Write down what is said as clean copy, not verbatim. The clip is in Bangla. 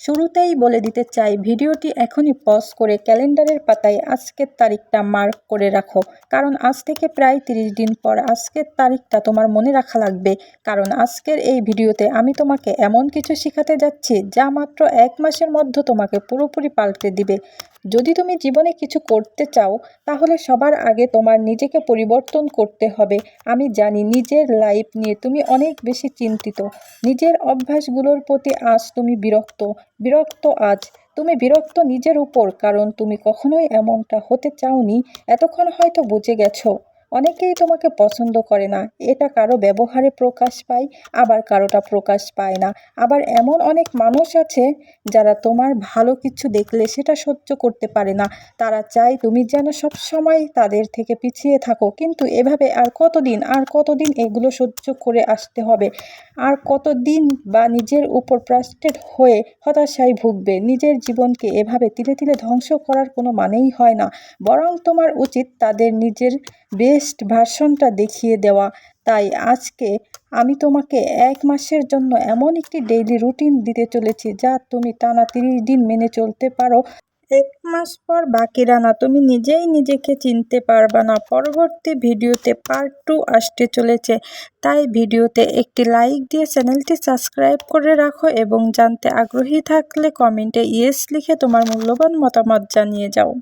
শুরুতেই বলে দিতে চাই, ভিডিওটি এখনই পজ করে ক্যালেন্ডারের পাতায় আজকের তারিখটা মার্ক করে রাখো, কারণ আজ থেকে প্রায় 30 দিন পর আজকের তারিখটা তোমার মনে রাখা লাগবে। কারণ আজকের এই ভিডিওতে আমি তোমাকে এমন কিছু শেখাতে যাচ্ছি যা মাত্র 1 মাসের মধ্যে তোমাকে পুরোপুরি পাল্টে দিবে। যদি তুমি জীবনে কিছু করতে চাও, তাহলে সবার আগে তোমার নিজেকে পরিবর্তন করতে হবে। আমি জানি নিজের লাইফ নিয়ে তুমি অনেক বেশি চিন্তিত, নিজের অভ্যাসগুলোর প্রতি আজ তুমি বিরক্ত আজ তুমি বিরক্ত নিজের উপর, কারণ তুমি কখনোই এমনটা হতে চাওনি। এতক্ষণ হয়তো বুঝে গেছো, অনেকেই তোমাকে পছন্দ করে না। এটা কারো ব্যবহারে প্রকাশ পায়, আবার কারোটা প্রকাশ পায় না। আবার এমন অনেক মানুষ আছে যারা তোমার ভালো কিছু দেখলে সেটা সহ্য করতে পারে না। তারা চায় তুমি যেন সব সময় তাদের থেকে পিছিয়ে থাকো। কিন্তু এভাবে আর কতদিন এগুলো সহ্য করে আসতে হবে? আর কতদিন বা নিজের উপর ফ্রাস্ট্রেট হয়ে হতাশায় ভুগবে? নিজের জীবনকে এভাবে তিলে তিলে ধ্বংস করার কোনো মানেই হয় না। বরং তোমার উচিত তাদের নিজের বেস্ট ভার্সনটা দেখিয়ে দেওয়া। তাই আজকে আমি তোমাকে 1 মাসের জন্য এমন একটি ডেইলি রুটিন দিতে চলেছি যা তুমি টানা 30 দিন মেনে চলতে পারো। 1 মাস পর বাকি রান্না তুমি নিজেই নিজেকে চিনতে পারবা না। পরবর্তী ভিডিওতে পার্ট 2 আসতে চলেছে, তাই ভিডিওতে একটি লাইক দিয়ে চ্যানেলটি সাবস্ক্রাইব করে রাখো এবং জানতে আগ্রহী থাকলে কমেন্টে ইয়েস লিখে তোমার মূল্যবান মতামত জানিয়ে যাও।